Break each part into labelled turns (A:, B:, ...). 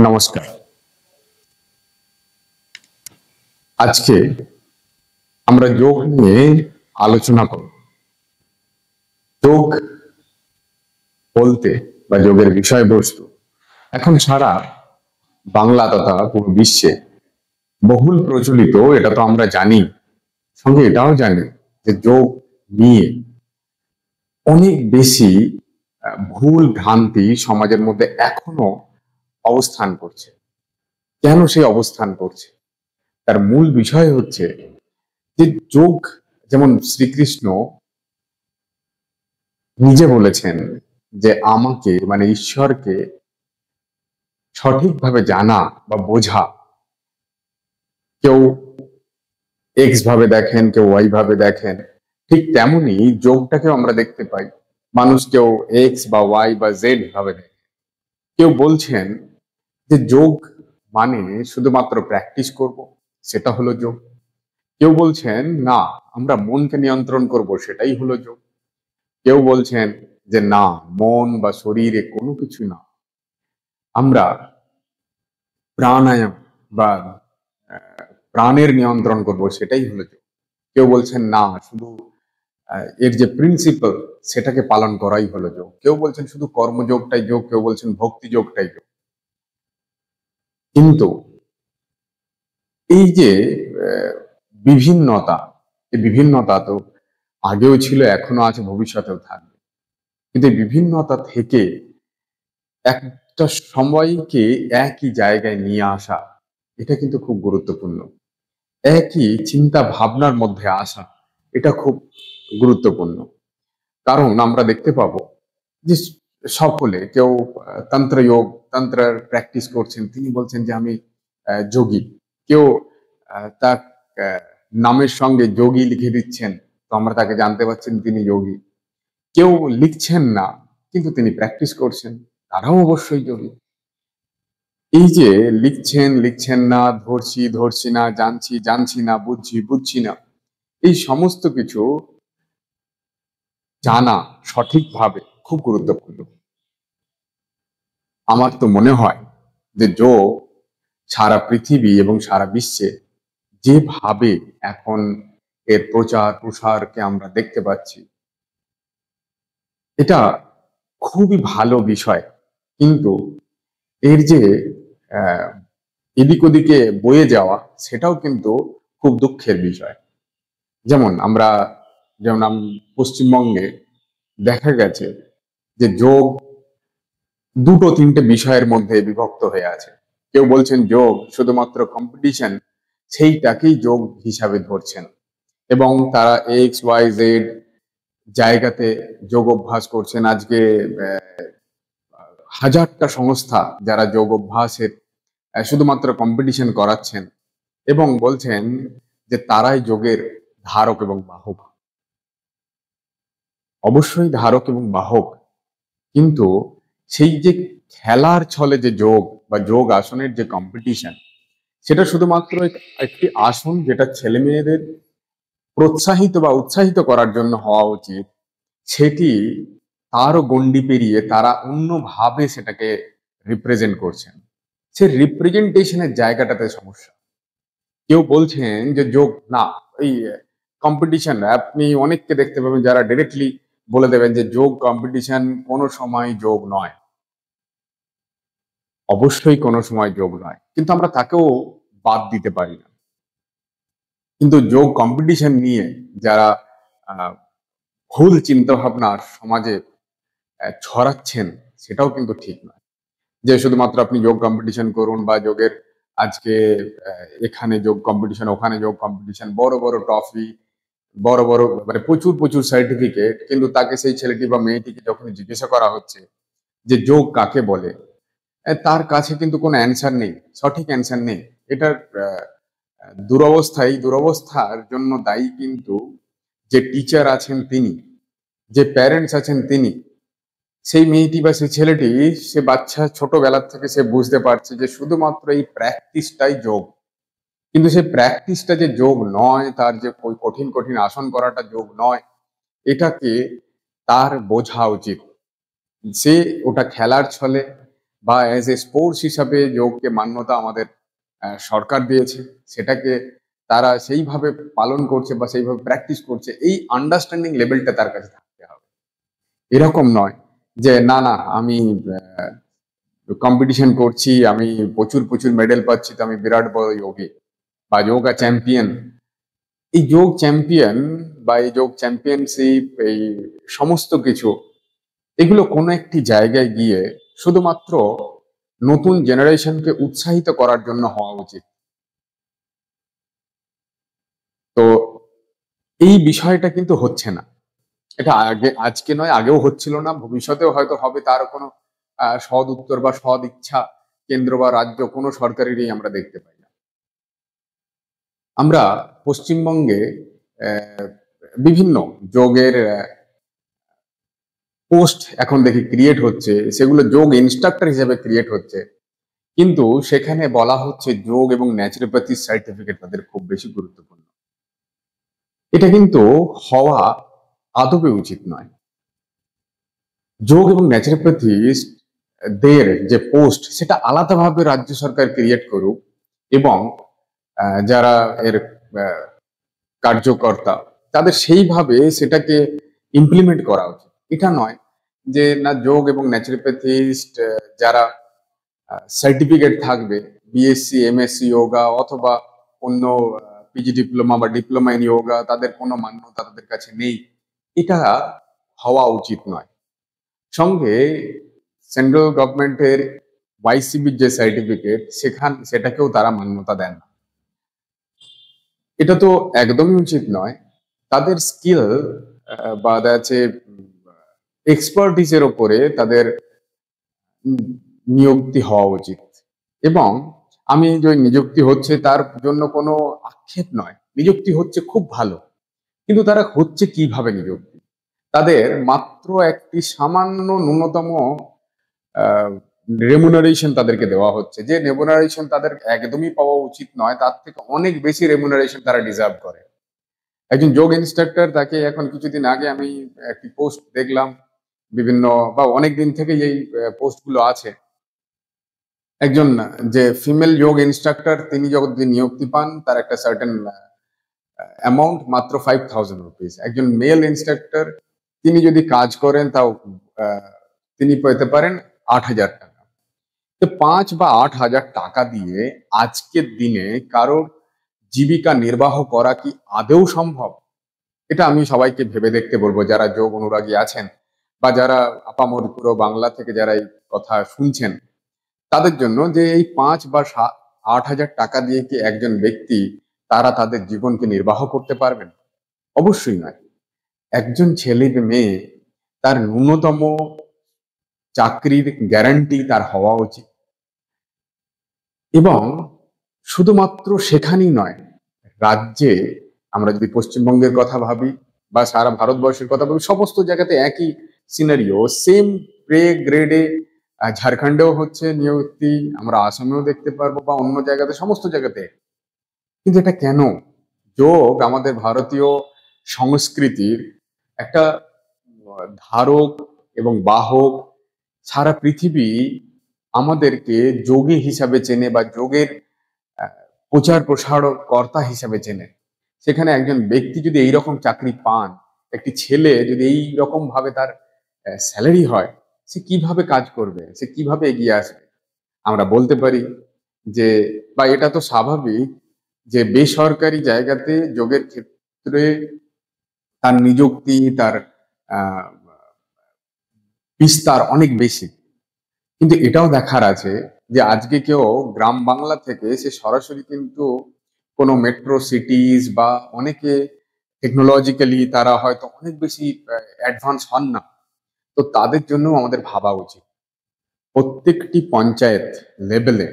A: নমস্কার। আজকে আমরা যোগ নিয়ে আলোচনা করব। যোগ বলতে বা যোগের বিষয়বস্তু এখন সারা বাংলা তথা পুরো বিশ্বে বহুল প্রচলিত, এটা তো আমরা জানি। সঙ্গে এটাও জানি যে যোগ নিয়ে অনেক বেশি ভুল ভ্রান্তি সমাজের মধ্যে এখনো অবস্থান করছে। কেন সেই অবস্থান করছে? তার মূল বিষয় হচ্ছে যে যোগ, যেমন শ্রীকৃষ্ণ নিজে বলেছেন যে আমাকে মানে ঈশ্বরকে সঠিকভাবে জানা বা বোঝা, কেউ এক্স ভাবে দেখেন, কেউ ওয়াই ভাবে দেখেন, ঠিক তেমনি যোগটাকেও আমরা দেখতে পাই। মানুষ কেউ এক্স বা ওয়াই বা জেড ভাবে দেখে। কেউ বলছেন যে যোগ মানে শুধুমাত্র প্র্যাকটিস করব, সেটা হলো যোগ। কেউ বলছেন না, আমরা মনকে নিয়ন্ত্রণ করব, সেটাই হলো যোগ। কেউ বলছেন যে না, মন বা শরীরে কোনো কিছু না, আমরা প্রাণায়াম বা প্রাণের নিয়ন্ত্রণ করব, সেটাই হলো যোগ। কেউ বলছেন না, শুধু এর যে প্রিন্সিপাল সেটাকে পালন করাই হলো যোগ। কেউ বলছেন শুধু কর্মযোগটাই যোগ, কেউ বলছেন ভক্তি যোগটাই যোগ। কিন্তু এই যে আহ, বিভিন্নতা, এই বিভিন্নতা তো আগেও ছিল, এখনো আছে, ভবিষ্যতেও থাকবে। কিন্তু এই বিভিন্নতা থেকে একটা সময়কে একই জায়গায় নিয়ে আসা, এটা কিন্তু খুব গুরুত্বপূর্ণ। একই চিন্তা ভাবনার মধ্যে আসা, এটা খুব গুরুত্বপূর্ণ। কারণ আমরা দেখতে পাবো যে সকলে, কেউ তন্ত্রযোগ, তন্ত্রের প্র্যাকটিস করছেন, তিনি বলছেন যে আমি যোগী। কেউ তার আহ, নামের সঙ্গে যোগী লিখে দিচ্ছেন, তো আমরা তাকে জানতে পারছেন তিনি যোগী। কেউ লিখছেন না কিন্তু তিনি প্র্যাকটিস করছেন, তারাও অবশ্যই যোগী। এই যে লিখছেন লিখছেন না, ধরছি ধরছি না, জানছি জানছি না, বুঝছি বুঝছি না, এই সমস্ত কিছু জানা সঠিকভাবে খুব গুরুত্বপূর্ণ। আমার তো মনে হয় যে যোগ সারা পৃথিবী এবং সারা বিশ্বে যেভাবে এখন এর প্রচার প্রসারকে আমরা দেখতে পাচ্ছি, এটা খুবই ভালো বিষয়। কিন্তু এর যে আহ, এদিক ওদিকে বয়ে যাওয়া, সেটাও কিন্তু খুব দুঃখের বিষয়। যেমন আমরা, পশ্চিমবঙ্গে দেখা গেছে যে যোগ দুটো তিনটে বিষয়ের মধ্যে বিভক্ত হয়ে আছে। কেউ বলছেন যোগ শুধুমাত্র কম্পিটিশন, সেইটাকেই যোগ হিসাবে ধরছেন, এবং তারা এক্স ওয়াই জেড জায়গাতে যোগ অভ্যাস করছেন। আজকে হাজারটা সংস্থা যারা যোগ অভ্যাসের শুধুমাত্র কম্পিটিশন করাচ্ছেন, এবং বলছেন যে তারাই যোগের ধারক এবং বাহক। অবশ্যই ধারক এবং বাহক, কিন্তু সেই যে খেলার ছলে যে যোগ বা যোগ আসনের যে কম্পিটিশন, সেটা শুধুমাত্র একটি আসন যেটা ছেলে মেয়েদের প্রোৎসাহিত বা উৎসাহিত করার জন্য হওয়া উচিত, সেটি তারও গণ্ডি পেরিয়ে তারা অন্যভাবে সেটাকে রিপ্রেজেন্ট করছেন। সে রিপ্রেজেন্টেশনের জায়গাটাতে সমস্যা। কেউ বলছেন যে যোগ না, এই কম্পিটিশন, আপনি অনেককে দেখতে পাবেন যারা ডিরেক্টলি বলে দেবেন যে যোগ কম্পিটিশন কোনো সময় যোগ নয়। অবশ্যই কোনো সময় যোগ নয়, কিন্তু আমরা তাকেও বাদ দিতে পারি না। কিন্তু যোগ কম্পিটিশন নিয়ে যারা আহ, ভুল চিন্তা ভাবনা সমাজে ছড়াচ্ছেন, সেটাও কিন্তু ঠিক নয়। যে শুধুমাত্র আপনি যোগ কম্পিটিশন করুন, বা যোগের আজকে এখানে যোগ কম্পিটিশন, ওখানে যোগ কম্পিটিশন, বড় বড় ট্রফি, বড় বড় মানে প্রচুর প্রচুর সার্টিফিকেট, কিন্তু তাকে, সেই ছেলেটি বা মেয়েটিকে যখন জিজ্ঞাসা করা হচ্ছে যে যোগ কাকে বলে, তার কাছে কিন্তু কোনো অ্যান্সার নেই, সঠিক অ্যান্সার নেই। এটার দুরবস্থার জন্য দায়ী কিন্তু যে টিচার আছেন তিনি, যে প্যারেন্টস আছেন তিনি। সেই মেয়েটি বা সেই ছেলেটি, সে বাচ্চা ছোটবেলার থেকে সে বুঝতে পারছে যে শুধুমাত্র এই প্র্যাকটিসটাই যোগ, কিন্তু সেই প্র্যাকটিসটা যে যোগ নয়, তার যে কঠিন কঠিন আসন করাটা যোগ নয়, এটাকে তার বোঝা উচিত। সে ওটা খেলার ছলে বা অ্যাজ এ স্পোর্টস হিসাবে যোগকে মান্যতা আমাদের সরকার দিয়েছে, সেটাকে তারা সেইভাবে পালন করছে বা সেইভাবে প্র্যাকটিস করছে, এই আন্ডারস্ট্যান্ডিং লেভেলটা তার কাছে থাকতে হবে। এরকম নয় যে না না আমি কম্পিটিশন করছি, আমি প্রচুর প্রচুর মেডেল পাচ্ছি, তো আমি বিরাট বড় যোগী বা যোগা চ্যাম্পিয়ন। এই যোগ চ্যাম্পিয়ন বা এই যোগ চ্যাম্পিয়নশিপ, এই সমস্ত কিছু, এগুলো কোনো একটি জায়গায় গিয়ে শুধুমাত্র নতুন জেনারেশনকে উৎসাহিত করার জন্য হওয়া উচিত। তো এই বিষয়টা কিন্তু হচ্ছে না। এটা আজকে নয়, আগেও হচ্ছিল না, ভবিষ্যতেও হয়তো হবে, তার কোনো সৎ উত্তর বা সৎ ইচ্ছা কেন্দ্র বা রাজ্য কোনো সরকারেরই আমরা দেখতে পাই না। আমরা পশ্চিমবঙ্গে বিভিন্ন যোগের পোস্ট এখন দেখি ক্রিয়েট হচ্ছে, সেগুলো যোগ ইনস্ট্রাক্টর হিসেবে ক্রিয়েট হচ্ছে, কিন্তু সেখানে বলা হচ্ছে যোগ এবং ন্যাচুরোপ্যাথি সার্টিফিকেট তাদের খুব বেশি গুরুত্বপূর্ণ। এটা কিন্তু হওয়া আদবে উচিত নয়। যোগ এবং ন্যাচুরোপ্যাথিস্ট দের যে পোস্ট, সেটা আলাদাভাবে রাজ্য সরকার ক্রিয়েট করুক, এবং যারা এর কার্যকর্তা তাদের সেইভাবে সেটাকে ইমপ্লিমেন্ট করা উচিত। এটা নয় যে না, যোগ এবং ন্যাচুরোপ্যাথিস্ট যারা সার্টিফিকেট থাকবে, বিএসসি এমএসসি যোগা অথবা অন্য পিজি ডিপ্লোমা বা ডিপ্লোমা ইন যোগা, তাদের কোনো মান্যতা তাদের কাছে নেই, এটা হওয়া উচিত নয়। সঙ্গে সেন্ট্রাল গভর্নমেন্টের ওয়াইসিবির যে সার্টিফিকেট, সেটাকেও তারা মান্যতা দেন না। এটা তো একদমই উচিত নয়। তাদের স্কিল বা আছে এক্সপার্টিসের ওপরে তাদের নিযুক্তি হওয়া উচিত। এবং আমি যে নিযুক্তি হচ্ছে তার জন্য কোনো আক্ষেপ নয়, নিযুক্তি হচ্ছে খুব ভালো, কিন্তু তারা হচ্ছে কিভাবে নিযুক্তি? তাদের মাত্র একটি সামান্য ন্যূনতম রেমুনারেশন তাদেরকে দেওয়া হচ্ছে, যে রেমুনারেশন তাদের একদমই পাওয়া উচিত নয়, তার থেকে অনেক বেশি রেমুনারেশন তারা ডিজার্ভ করে। একজন যোগ ইনস্ট্রাক্টর, তাকে এখন কিছুদিন আগে আমি একটি পোস্ট দেখলাম, বিভিন্ন বা অনেক দিন থেকে এই পোস্ট গুলো আছে, একজন যে ফিমেল যোগ ইনস্ট্রাক্টর তিনি যদি নিযুক্তি পান, তার একটা সার্টেন অ্যামাউন্ট, মাত্র 5,000 রুপিস। একজন মেল ইনস্ট্রাক্টর তিনি যদি কাজ করেন, তাও তিনি পেতে পারেন 8,000 টাকা। তো 5 বা 8,000 টাকা দিয়ে আজকের দিনে কারোর জীবিকা নির্বাহ করা কি আদৌ সম্ভব? এটা আমি সবাইকে ভেবে দেখতে বলবো, যারা যোগ অনুরাগী আছেন বা যারা আপামর পুরো বাংলা থেকে যারা এই কথা শুনছেন, তাদের জন্য, যে এই 5 বা 8,000 টাকা দিয়ে কি একজন ব্যক্তি তারা তাদের জীবনকে নির্বাহ করতে পারবেন? অবশ্যই নয়। একজন ছেলে মেয়ে, তার ন্যূনতম চাকরির গ্যারান্টি তার হওয়া উচিত। এবং শুধুমাত্র সেখানেই নয়, রাজ্যে আমরা যদি পশ্চিমবঙ্গের কথা ভাবি বা সারা ভারতবর্ষের কথা ভাবি, সমস্ত জায়গাতে একই সিনারিও, সেম পে গ্রেডে ঝাড়খণ্ডেও হচ্ছে নিযুক্তি, আমরা আসামেও দেখতে পারবো বা অন্য জায়গাতে, সমস্ত জায়গাতে। কিন্তু এটা কেন? যোগ আমাদের ভারতীয় সংস্কৃতির একটা ধারক এবং বাহক। সারা পৃথিবী আমাদেরকে যোগী হিসাবে চেনে বা যোগের প্রচার প্রসারক কর্তা হিসাবে চেনে। সেখানে একজন ব্যক্তি যদি এইরকম চাকরি পান, একটি ছেলে যদি এই রকম ভাবে তার স্যালারি হয়, সে কিভাবে কাজ করবে, সে কিভাবে এগিয়ে আসবে? আমরা বলতে পারি যে, বা এটা তো স্বাভাবিক, যে বেসরকারি জায়গাতে যোগের ক্ষেত্রে তার নিযুক্তি, তার আহ বিস্তার অনেক বেশি। কিন্তু এটাও দেখার আছে যে আজকে কেউ গ্রাম বাংলা থেকে সে সরাসরি কিন্তু কোনো মেট্রো সিটিজ বা অনেকে টেকনোলজিক্যালি তারা হয়তো অনেক বেশি অ্যাডভান্স হন না। তো তাদের জন্য আমাদের ভাবা উচিত, প্রত্যেকটি পঞ্চায়েত লেভেলে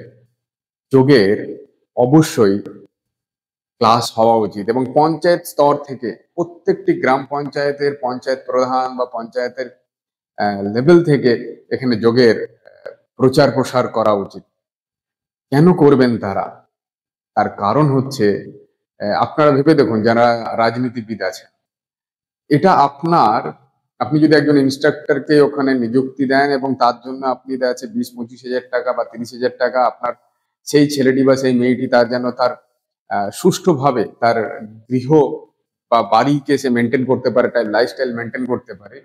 A: যোগের অবশ্যই ক্লাস হওয়া উচিত, এবং পঞ্চায়েত স্তর থেকে প্রত্যেকটি গ্রাম পঞ্চায়েতের পঞ্চায়েত প্রধান বা পঞ্চায়েতের লেভেল থেকে এখানে যোগের প্রচার প্রসার করা উচিত। কেন করবেন তারা? তার কারণ হচ্ছে, আপনারা ভেবে দেখুন যারা রাজনীতিবিদ আছেন, এটা আপনি যদি একজন ইনস্ট্রাক্টরকে ওখানে নিযুক্তি দেন এবং তার জন্য আপনি দেখা যাচ্ছে 20-25 হাজার টাকা বা 30 হাজার টাকা আপনার সেই ছেলেটি বা সেই মেয়েটি তার যেন তার সুষ্ঠুভাবে তার গৃহ বা বাড়িকে সে মেনটেন করতে পারে, তার লাইফস্টাইল মেনটেন করতে পারে,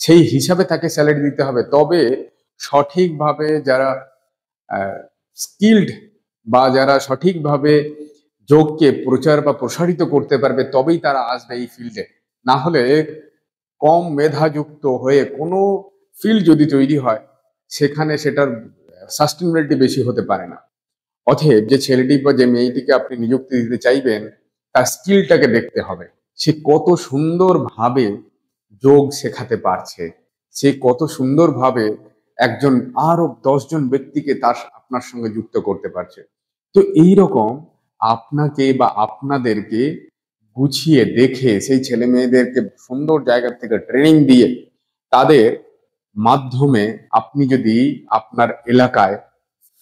A: সেই হিসাবে তাকে স্যালারি দিতে হবে। তবে সঠিকভাবে যারা স্কিল্ড বা যারা সঠিকভাবে যোগকে প্রচার বা প্রসারিত করতে পারবে তবেই তারা আসবে এই ফিল্ডে। না হলে কম মেধাযুক্ত হয়ে কোনো ফিল্ড যদি তৈরি হয় সেখানে সেটার সাস্টেনেবিলিটি বেশি হতে পারে না। অতএব যে ছেলেটি বা যে মেয়েটিকে আপনি নিযুক্তি দিতে চাইবেন তার স্কিলটাকে দেখতে হবে, সে কত সুন্দরভাবে যোগ শেখাতে পারছে, সে কত সুন্দরভাবে একজন আরো 10 জন ব্যক্তিকে তার আপনার সঙ্গে যুক্ত করতে পারছে। তো এই রকম আপনাকে বা আপনাদেরকে গুছিয়ে দেখে সেই ছেলে মেয়েদেরকে সুন্দর জায়গা থেকে ট্রেনিং দিয়ে তাদের মাধ্যমে আপনি যদি আপনার এলাকায়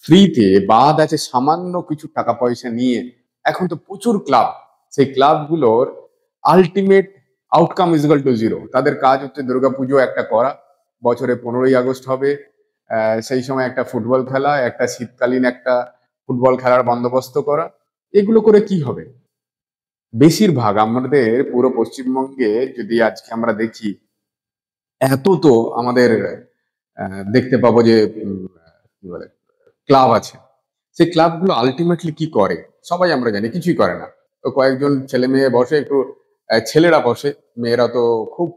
A: ফ্রিতে বা আছে সামান্য কিছু টাকা পয়সা নিয়ে, এখন তো প্রচুর ক্লাব, সেই ক্লাবগুলোর ultimate outcome is equal to zero. তাদের কাজ হচ্ছে দুর্গাপুজো একটা করা, বছরে 15ই আগস্ট হবে, সেই সময় একটা ফুটবল খেলা, একটা শীতকালীন একটা ফুটবল খেলার বন্দোবস্ত করা। এগুলো করে কি হবে? বেশিরভাগ আমাদের পুরো পশ্চিমবঙ্গে যদি আজকে আমরা দেখি, এত তো আমাদের দেখতে পাবো যে কি বলে ক্লাব আছে, সেই ক্লাবগুলো আলটিমেটলি কি করে সবাই আমরা জানি, কিছুই করে না। তো কয়েকজন ছেলে মেয়ে বসে, একটু ছেলেরা বসে, মেয়েরা তো খুব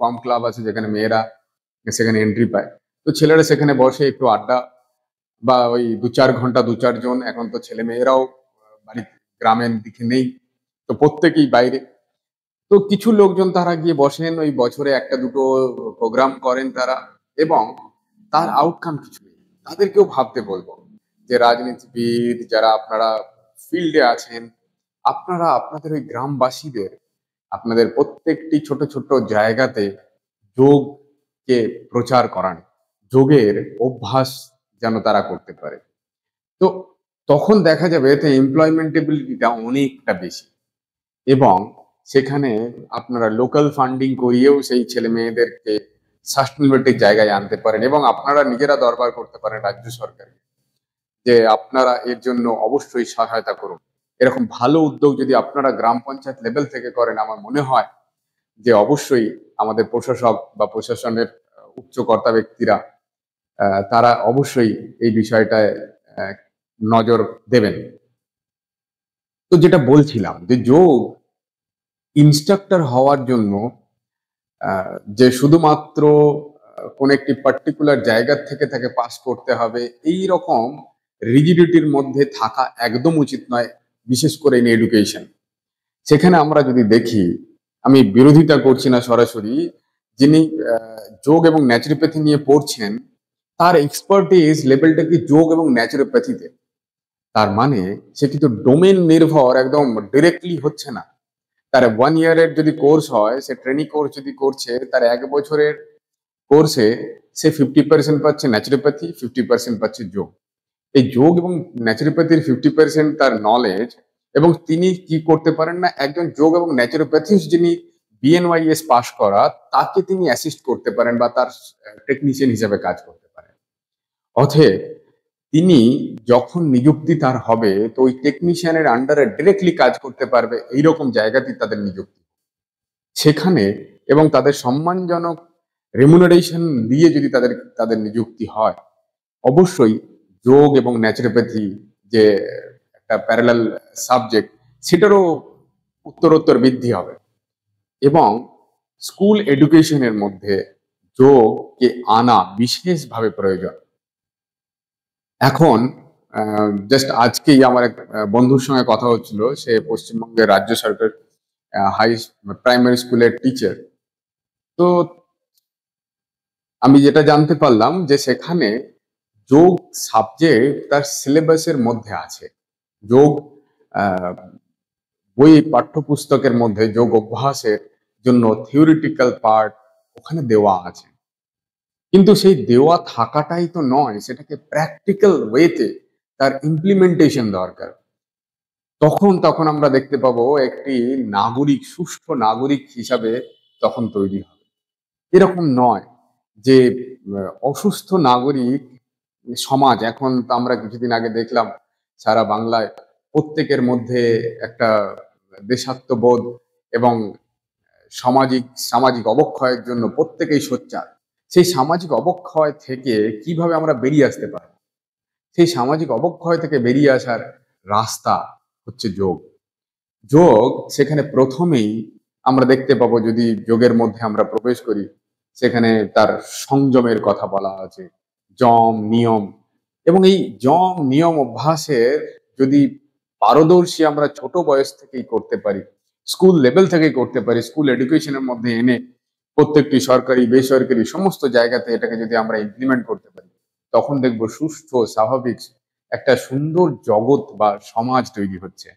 A: কম ক্লাব আছে যেখানে মেয়েরা সেখানে এন্ট্রি পায়। তো ছেলেরা সেখানে বসে একটু আড্ডা বা ওই 2-4 ঘন্টা 2-4 জন, এখন তো ছেলে মেয়েরাও বাড়ি গ্রামের দিকে নেই, তো প্রত্যেকেই বাইরে। তো কিছু লোকজন তারা গিয়ে বসেন, ওই বছরে একটা দুটো প্রোগ্রাম করেন তারা, এবং তার আউটকাম কিছু নেই। তাদেরকেও ভাবতে বলবো যে রাজনীতিবিদ যারা আপনারা ফিল্ডে আছেন, আপনারা আপনাদের ওই গ্রামবাসীদের আপনাদের প্রত্যেকটি ছোট ছোট জায়গাতে যোগকে প্রচার করান, যোগের অভ্যাস যেন তারা করতে পারে। তো তখন দেখা যাবে এতে এমপ্লয়মেন্টেবিলিটিটা অনেকটা বেশি, এবং সেখানে আপনারা লোকাল ফান্ডিং করিয়েও সেই ছেলে মেয়েদেরকে সাস্টেনেবিলিটির জায়গায় আনতে পারেন, এবং আপনারা নিজেরা দরবার করতে পারেন রাজ্য সরকারকে যে আপনারা এর জন্য অবশ্যই সহায়তা করুন। এরকম ভালো উদ্যোগ যদি আপনারা গ্রাম পঞ্চায়েত লেভেল থেকে করেন, আমার মনে হয় যে অবশ্যই আমাদের প্রশাসক বা প্রশাসনের উচ্চ কর্তা ব্যক্তিরা তারা অবশ্যই এই বিষয়টায় আহ, নজর দেবেন। তো যেটা বলছিলাম যে যোগ ইনস্ট্রাক্টর হওয়ার জন্য যে শুধুমাত্র কোন একটি পার্টিকুলার জায়গা থেকে তাকে পাস করতে হবে এই রকম রিজিডিটির মধ্যে থাকা একদম উচিত নয়, বিশেষ করে ইন এডুকেশন। সেখানে আমরা যদি দেখি, আমি বিরোধিতা করছি না সরাসরি, যিনি যোগ এবং ন্যাচুরোপ্যাথি নিয়ে পড়ছেন তার এক্সপার্টিজ লেভেলটা কি যোগ এবং ন্যাচুরোপ্যাথিতে, তার মানে সে কিন্তু ডোমেন নির্ভর একদম ডিরেক্টলি হচ্ছে না। তার 1 ইয়ারের যদি কোর্স হয়, সে ট্রেনিং কোর্স যদি করছে, তার 1 বছরের কোর্সে সে 50% পাচ্ছে ন্যাচুরোপ্যাথি, 50% পাচ্ছে যোগ। এই যোগ এবং ন্যাচুরোপ্যাথির 50% তার নলেজ, এবং তিনি কি করতে পারেন না, একজন যোগ এবং ন্যাচুরোপ্যাথিস্ট যিনি বিএনওয়াইএস পাশ করা, তাকে তিনি অ্যাসিস্ট করতে পারেন বা তার টেকনিশিয়ান হিসেবে কাজ করতে পারেন। অতএব তিনি যখন নিযুক্তি তার হবে, তো ওই টেকনিশিয়ানের আন্ডারে ডিরেক্টলি কাজ করতে পারবে, এইরকম জায়গাতেই তাদের নিযুক্তি সেখানে, এবং তাদের সম্মানজনক রেমুনারেশন দিয়ে যদি তাদের তাদের নিযুক্তি হয়, অবশ্যই যোগ এবং ন্যাচুরোপ্যাথি যে একটা প্যারালাল সাবজেক্ট, সেটারও উত্তরোত্তর বৃদ্ধি হবে। এবং স্কুল এডুকেশনের মধ্যে যোগকে আনা বিশেষভাবে প্রয়োজন। এখন জাস্ট আজকেই আমার এক বন্ধুর সঙ্গে কথা হচ্ছিল, সে পশ্চিমবঙ্গের রাজ্য সরকার হাই প্রাইমারি স্কুলের টিচার। তো আমি যেটা জানতে পারলাম যে সেখানে যোগ সাবজেক্ট তার সিলেবাসের মধ্যে আছে। যোগ আহ, বই পাঠ্যপুস্তকের মধ্যে যোগ অভ্যাসের জন্য থিওরিটিক্যাল পার্ট ওখানে দেওয়া আছে, কিন্তু সেই দেওয়া থাকাটাই তো নয়, সেটাকে প্র্যাকটিক্যাল ওয়েতে তার ইমপ্লিমেন্টেশন দরকার। তখন তখন আমরা দেখতে পাবো একটি নাগরিক, সুষ্ঠু নাগরিক হিসাবে তখন তৈরি হবে। এরকম নয় যে অসুস্থ নাগরিক সমাজ। এখন তো আমরা কিছুদিন আগে দেখলাম সারা বাংলায় প্রত্যেকের মধ্যে একটা দেশাত্মবোধ এবং সামাজিক সামাজিক অবক্ষয়ের জন্য প্রত্যেকেই সোচ্চার। সেই সামাজিক অবক্ষয় থেকে কিভাবে আমরা বেরিয়ে আসতে পারি, সেই সামাজিক অবক্ষয় থেকে বেরিয়ে আসার রাস্তা হচ্ছে যোগ। যোগ সেখানে প্রথমেই আমরা দেখতে পাবো, যদি যোগের মধ্যে আমরা প্রবেশ করি, সেখানে তার সংযমের কথা বলা আছে, যম নিয়ম। এবং এই যম নিয়ম অভ্যাসের যদি পারদর্শী আমরা ছোট বয়স থেকেই করতে পারি, স্কুল লেভেল থেকেই করতে পারি, স্কুল এডুকেশনের মধ্যে এনে প্রত্যেকটি সরকারি বেসরকারি সমস্ত জায়গাতে এটাকে যদি আমরা ইমপ্লিমেন্ট করতে পারি, তখন দেখবো সুস্থ স্বাভাবিক একটা সুন্দর জগৎ বা সমাজ তৈরি হচ্ছে।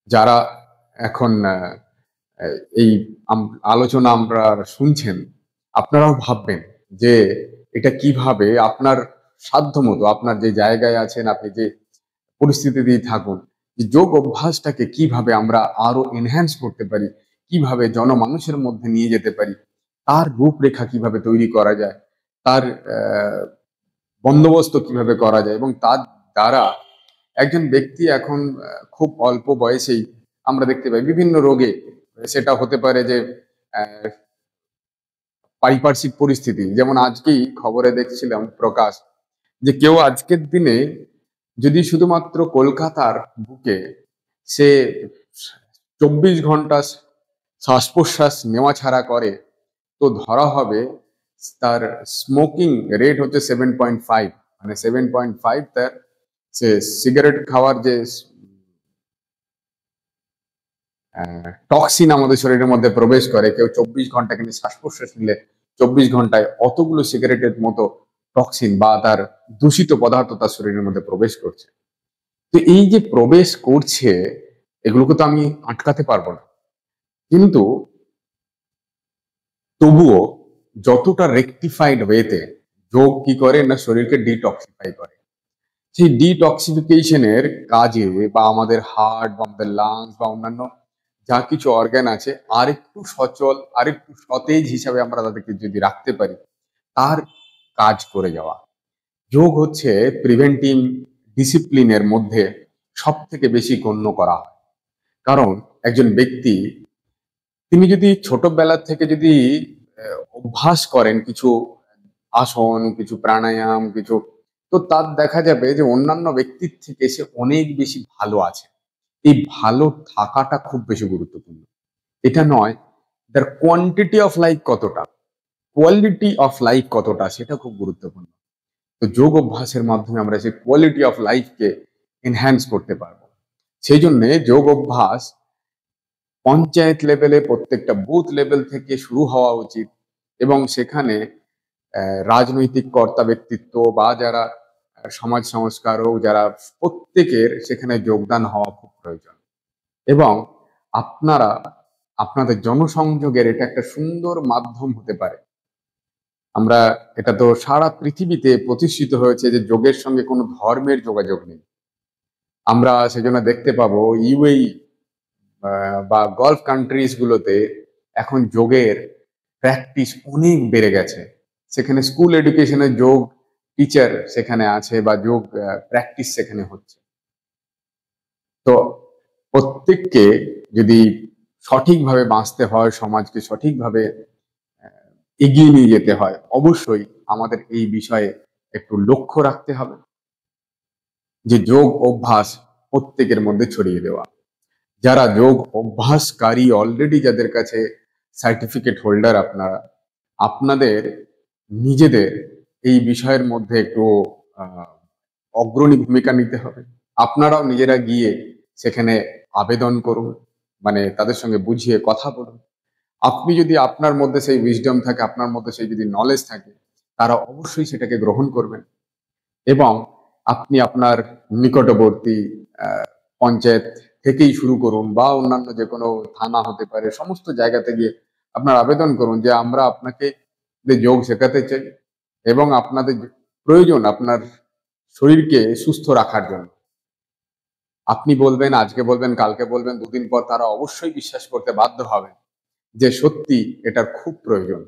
A: যারা এখন এই আলোচনা আমরা শুনছেন, আপনারাও ভাববেন যে এটা কিভাবে আপনার সাধ্যমতো, আপনার যে জায়গায় আছেন, আপনি যে পরিস্থিতিতেই থাকুন, যে যোগ অভ্যাসটাকে কিভাবে আমরা আরো এনহ্যান্স করতে পারি, কিভাবে জনমানুষের মধ্যে নিয়ে যেতে পারি, তার রূপরেখা কিভাবে তৈরি করা যায়, তার বন্দোবস্ত কিভাবে করা যায়, এবং তার দ্বারা একজন ব্যক্তি এখন খুব অল্প বয়সেই আমরা দেখতে পাই বিভিন্ন রোগে, সেটা হতে পারে যে আহ, পারিপার্শ্বিক পরিস্থিতি। যেমন আজকেই খবরে দেখছিলাম প্রকাশ, যে কেউ আজকের দিনে যদি শুধুমাত্র কলকাতার বুকে সে 24 ঘন্টা শ্বাস প্রশ্বাস নেওয়া ছাড়া করে, তো ধরা হবে তার স্মোকিং রেট হচ্ছে 7.5, মানে 7.5 তার সে সিগারেট খাওয়ার যে টক্সিন আমাদের শরীরের মধ্যে প্রবেশ করে। কেউ 24 ঘন্টা কিন্তু শ্বাস প্রশ্বাস নিলে 24 ঘন্টায় অতগুলো সিগারেটের মতো টক্সিন বা তার দূষিত পদার্থ তার শরীরের মধ্যে প্রবেশ করছে। তো এই যে প্রবেশ করছে, এগুলোকে তো আমি আটকাতে পারবো না, কিন্তু তবুও যতটা রেকটিফাইড ওয়েতে যোগ কি করে না, শরীরকে ডিটক্সিফাই করে। সেই ডিটক্সিফিকেশনের কাজে বা আমাদের হার্ট বা আমাদের লাংস বা অন্যান্য যা কিছু অর্গান আছে আরেকটু সচল, আরেকটু সতেজ হিসাবে আমরা তাদেরকে যদি রাখতে পারি, তার কাজ করে যাওয়া। যোগ হচ্ছে প্রিভেন্টিভ ডিসিপ্লিনের মধ্যে সব থেকে বেশি গণ্য করা হয়। কারণ একজন ব্যক্তি, তিনি যদি ছোটবেলা থেকে যদি অভ্যাস করেন কিছু আসন, কিছু প্রাণায়াম, কিছু, তো তার দেখা যাবে যে অন্যান্য ব্যক্তির থেকে সে অনেক বেশি ভালো আছে। এই ভালো থাকাটা খুব বেশি গুরুত্বপূর্ণ। এটা নয় তার কোয়ান্টিটি অফ লাইফ কতটা, কোয়ালিটি অফ লাইফ কতটা, সেটা খুব গুরুত্বপূর্ণ। তো যোগ অভ্যাসের মাধ্যমে আমরা সেই কোয়ালিটি অফ লাইফকে এনহ্যান্স করতে পারবো। সেই জন্য যোগ অভ্যাস পঞ্চায়েত লেভেলে, প্রত্যেকটা বুথ লেভেল থেকে শুরু হওয়া উচিত, এবং সেখানে রাজনৈতিক কর্তা ব্যক্তিত্ব বা যারা সমাজ সংস্কারক, যারা প্রত্যেকের সেখানে যোগদান হওয়া খুব প্রয়োজন। এবং আপনারা আপনাদের জনসংযোগের এটা একটা সুন্দর মাধ্যম হতে পারে। আমরা, এটা তো সারা পৃথিবীতে প্রতিষ্ঠিত হয়েছে যে যোগের সঙ্গে কোনো ধর্মের যোগাযোগ নেই। আমরা সেজন্য দেখতে পাবো ইউএই বা গলফ কান্ট্রিজ গুলোতে এখন যোগের প্র্যাকটিস অনেক বেড়ে গেছে। সেখানে স্কুল এডুকেশনে যোগ টিচার সেখানে আছে বা যোগ প্র্যাকটিস সেখানে হচ্ছে। তো প্রত্যেককে যদি সঠিকভাবে বাঁচতে হয়, সমাজকে সঠিকভাবে এগিয়ে নিয়ে যেতে হয়, অবশ্যই আমাদের এই বিষয়ে একটু লক্ষ্য রাখতে হবে, যে যোগ অভ্যাস প্রত্যেকের মধ্যে ছড়িয়ে দেওয়া। যারা যোগ অভ্যাসকারী অলরেডি, যাদের কাছে সার্টিফিকেট হোল্ডার আপনারা, আপনাদের নিজেদের এই বিষয়ের মধ্যে একটু অগ্রণী ভূমিকা নিতে হবে। আপনারাও নিজেরা গিয়ে সেখানে আবেদন করুন, মানে তাদের সঙ্গে বুঝিয়ে কথা বলুন। আপনি যদি আপনার মধ্যে সেই উইজডম থাকে, আপনার মধ্যে সেই যদি নলেজ থাকে, তারা অবশ্যই সেটাকে গ্রহণ করবেন। এবং আপনি আপনার নিকটবর্তী পঞ্চায়েত থেকেই শুরু করুন, বা অন্যান্য যে কোনো থানা হতে পারে, সমস্ত জায়গাতে গিয়ে আপনার আবেদন করুন যে আমরা আপনাকে যোগ শেখাতে চাই, এবং আপনাদের প্রয়োজন আপনার শরীরকে সুস্থ রাখার জন্য। আপনি বলবেন, আজকে বলবেন, কালকে বলবেন, দুদিন পর তারা অবশ্যই বিশ্বাস করতে বাধ্য হবেন যে সত্যি এটার খুব প্রয়োজন।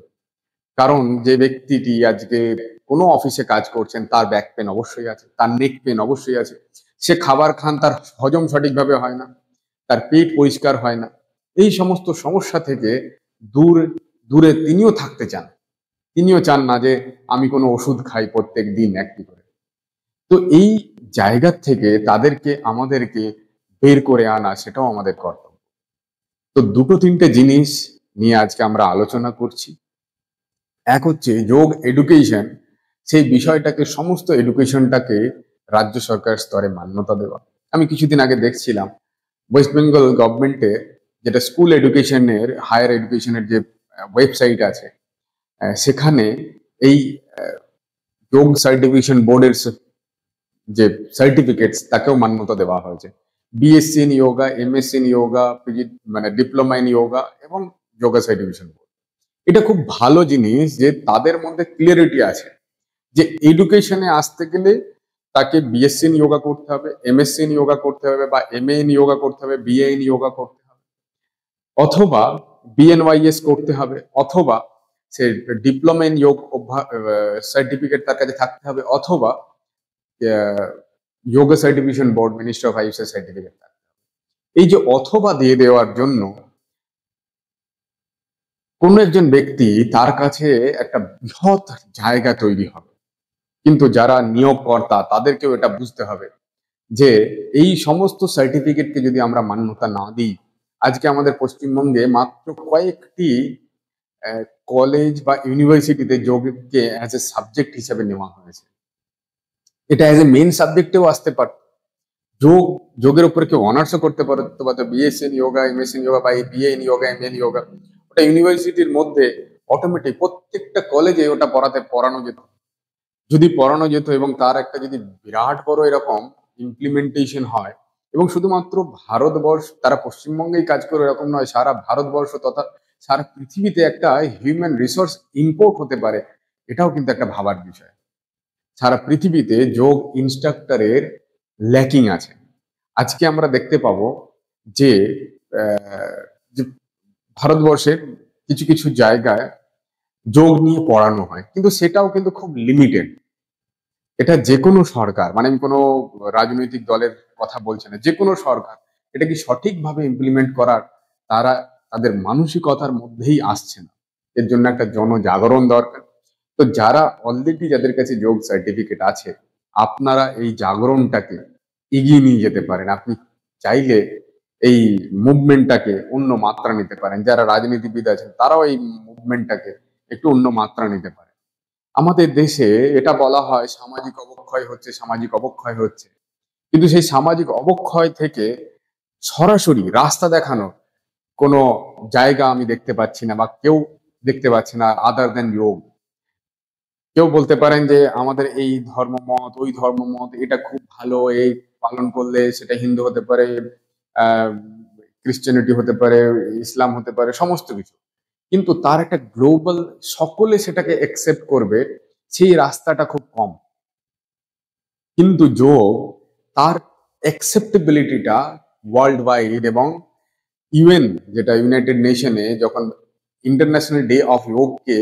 A: কারণ যে ব্যক্তিটি আজকে কোনো অফিসে কাজ করছেন তার ব্যাক পেন অবশ্যই আছে, তার নেক পেন অবশ্যই আছে। সে খাবার খান, তার হজম সঠিকভাবে হয় না, তার পেট পরিষ্কার হয় না। এই সমস্ত সমস্যা থেকে দূর দূরে তিনিও থাকতে চান। তিনিও চান না যে আমি কোনো ওষুধ খাই প্রত্যেক দিন একটি করে। তো এই জায়গা থেকে তাদেরকে আমাদেরকে বের করে আনা সেটাও আমাদের কর্তব্য। তো দুটো তিনটে জিনিস নিয়ে আজকে আমরা আলোচনা করছি। এক হচ্ছে যোগ এডুকেশন, সেই বিষয়টাকে সমস্ত এডুকেশনটাকে রাজ্য সরকার স্তরে মান্যতা দেওয়া। আমি কিছুদিন আগে দেখছিলাম ওয়েস্ট বেঙ্গল গভর্নমেন্টের যেটা স্কুল এডুকেশনের হায়ার এডুকেশনের যে ওয়েবসাইট আছে, সেখানে এই যোগ সার্টিফিকেশন বোর্ডের যে সার্টিফিকেটস তাকেও মান্যতা দেওয়া হয়েছে। BSc in yoga, MSc in yoga, PG মানে ডিপ্লোমা ইন যোগা এবং যোগা সার্টিফিকেশন বোর্ড। এটা খুব ভালো জিনিস যে তাদের মধ্যে ক্লিয়ারিটি আছে যে এডুকেশনে আসতে গেলে তাকে বিএসসি ইন যোগা করতে হবে, এমএসসি ইন যোগা করতে হবে, বা এমএ ইন যোগা করতে হবে, বিএ ইন যোগা করতে হবে, অথবা বিএনওয়াইএস করতে হবে, অথবা সে ডিপ্লোমা ইন যোগ সার্টিফিকেট তার কাছে থাকতে হবে, অথবা yoga certification board ministry of is certificate থাকতে হবে। এই যে অথবা দিয়ে দেওয়ার জন্য কোন একজন ব্যক্তি তার কাছে একটা বৃহৎ জায়গা তৈরি হবে, কিন্তু যারা নিয়োগকর্তা তাদেরকেও এটা বুঝতে হবে যে এই সমস্ত সার্টিফিকেটকে যদি আমরা মান্যতা না দিই, আজকে আমাদের পশ্চিমবঙ্গে মাত্র কয়েকটি কলেজ বা ইউনিভার্সিটিতে যোগকে অ্যাজ এ সাবজেক্ট হিসেবে নেওয়া হয়েছে। এটা অ্যাজ এ মেইন সাবজেক্টেও আসতে পারে। যোগের উপরে কেউ অনার্সও করতে পারতো, বা BSc in yoga, MSc in yoga, বা BA in yoga, MA in yoga, ওটা ইউনিভার্সিটির মধ্যে অটোমেটিক প্রত্যেকটা কলেজে ওটা পড়ানো যেত। যদি পড়ানো যেত এবং তার একটা যদি বিরাট বড় এরকম ইমপ্লিমেন্টেশন হয়, এবং শুধুমাত্র ভারতবর্ষ, তারা পশ্চিমবঙ্গেই কাজ করে এরকম নয়, সারা ভারতবর্ষ তথা সারা পৃথিবীতে একটা হিউম্যান রিসোর্স ইম্পোর্ট হতে পারে, এটাও কিন্তু একটা ভাবার বিষয়। সারা পৃথিবীতে যোগ ইনস্ট্রাক্টরের ল্যাকিং আছে। আজকে আমরা দেখতে পাবো যে যে ভারতবর্ষের কিছু কিছু জায়গায় যোগ নিয়ে পড়ানো হয়, কিন্তু সেটাও কিন্তু খুব লিমিটেড। এটা যে কোনো সরকার, মানে আমি কোনো রাজনৈতিক দলের কথা বলছি না, যে কোনো সরকার এটা কি সঠিকভাবে ইমপ্লিমেন্ট করার তারা তাদের মানসিকতার মধ্যেই আসছে না। এর জন্য একটা জনজাগরণ দরকার। তো যারা অলরেডি, যাদের কাছে যোগ সার্টিফিকেট আছে, আপনারা এই জাগরণটাকে এগিয়ে নিয়ে যেতে পারেন। আপনি চাইলে এই মুভমেন্টটাকে অন্য মাত্রা নিতে পারেন। যারা রাজনীতিবিদ আছেন তারাও এই মুভমেন্টটাকে একটু অন্য মাত্রা নিতে পারে। আমাদের দেশে এটা বলা হয় সামাজিক অবক্ষয় হচ্ছে, সামাজিক অবক্ষয় হচ্ছে, কিন্তু সেই সামাজিক অবক্ষয় থেকে সরাসরি রাস্তা দেখানো কোনো জায়গা আমি দেখতে পাচ্ছি না, বা কেউ দেখতে পাচ্ছি না আদার দেন যোগ। কেউ বলতে পারেন যে আমাদের এই ধর্মমত, ওই ধর্মমত, এটা খুব ভালো, এই পালন করলে সেটা হিন্দু হতে পারে, আহ ক্রিশ্চিয়ানিটি হতে পারে, ইসলাম হতে পারে, সমস্ত কিছু। কিন্তু তার একটা গ্লোবাল সকলে সেটাকে একসেপ্ট করবে, সেই রাস্তাটা খুব কম। কিন্তু যোগ তার অ্যাকসেপ্টেবিলিটিটা ওয়ার্ল্ড ওয়াইড, এবং ইউএন, যেটা ইউনাইটেড নেশনে যখন ইন্টারন্যাশনাল ডে অফ যোগকে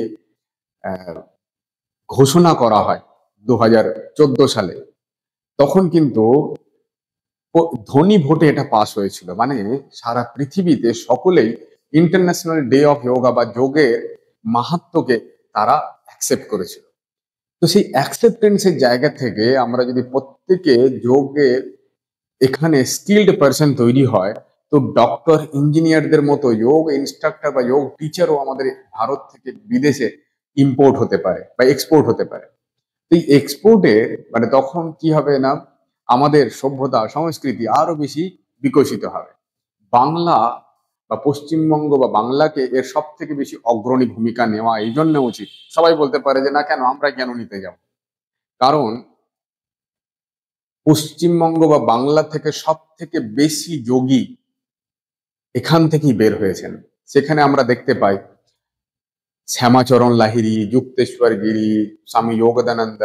A: ঘোষণা করা হয় 2014 সালে, তখন কিন্তু ধ্বনি ভোটে এটা পাস হয়েছিল। মানে সারা পৃথিবীতে সকলেই ইন্টারন্যাশনাল ডে অফ যোগা বা যোগের মাহাত্ম্যকে তারা অ্যাকসেপ্ট করেছিল। তো সেই অ্যাকসেপ্টেন্সের জায়গা থেকে আমরা যদি প্রত্যেকে যোগের এখানে স্কিল্ড পার্সন তৈরি হয়, তো ডক্টর, ইঞ্জিনিয়ারদের মতো যোগ ইনস্ট্রাক্টর বা যোগ টিচারও আমাদের ভারত থেকে বিদেশে ইম্পোর্ট হতে পারে বা এক্সপোর্ট হতে পারে। এই এক্সপোর্টে মানে তখন কি হবে না, আমাদের সভ্যতা সংস্কৃতি আরো বেশি বিকশিত হবে। বাংলা বা পশ্চিমবঙ্গ বা বাংলাকে এর সব থেকে বেশি অগ্রণী ভূমিকা নেওয়া এই জন্য উচিত। সবাই বলতে পারে যে না, কেন আমরা কেন নিতে যাব? কারণ পশ্চিমবঙ্গ বা বাংলা থেকে সব থেকে বেশি যোগী এখান থেকেই বের হয়েছেন। সেখানে আমরা দেখতে পাই শ্যামাচরণ লাহিড়ী, যুক্তেশ্বর গিরি, স্বামী যোগদানন্দ,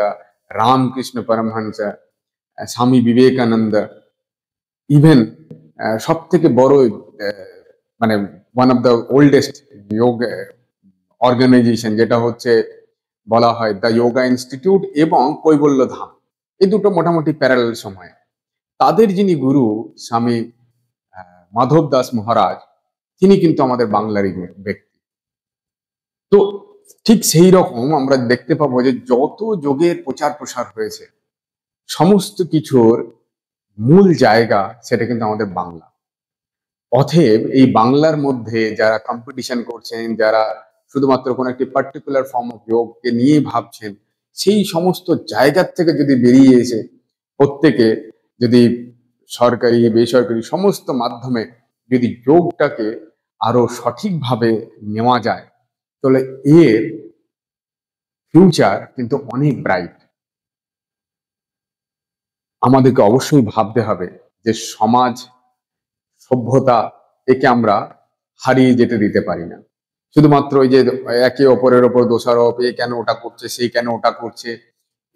A: রামকৃষ্ণ পরমহংস, স্বামী বিবেকানন্দ, ইভেন সব থেকে বড় মানে ওয়ান অফ দ্য ওল্ডেস্ট যোগ অর্গানাইজেশন, যেটা হচ্ছে বলা হয় দ্য যোগা ইনস্টিটিউট এবং কৈবল্য ধাম, এই দুটো মোটামুটি প্যারালাল সময়ে। তাদের যিনি গুরু স্বামী মাধব দাস মহারাজ, তিনি কিন্তু আমাদের বাংলারই ব্যক্তি। তো ঠিক সেই রকম আমরা দেখতে পাবো যে যত যোগের প্রচার প্রসার হয়েছে, সমস্ত কিছুর মূল জায়গা সেটা কিন্তু আমাদের বাংলা। অতএব এই বাংলার মধ্যে যারা কম্পিটিশন করছেন, যারা শুধুমাত্র কোনো একটি পার্টিকুলার ফর্ম অফ যোগকে নিয়ে ভাবছেন, সেই সমস্ত জায়গার থেকে যদি বেরিয়ে এসে প্রত্যেকে যদি সরকারি বেসরকারি সমস্ত মাধ্যমে যদি যোগটাকে আরো সঠিকভাবে নেওয়া যায়, তাহলে এর ফিউচার কিন্তু অনেক ব্রাইট। আমাদেরকে অবশ্যই ভাবতে হবে যে সমাজ সভ্যতা একে আমরা হারিয়ে যেতে দিতে পারি না। শুধুমাত্র ওই যে একে অপরের ওপর দোষারোপ, এ কেন ওটা করছে, সেই কেন ওটা করছে,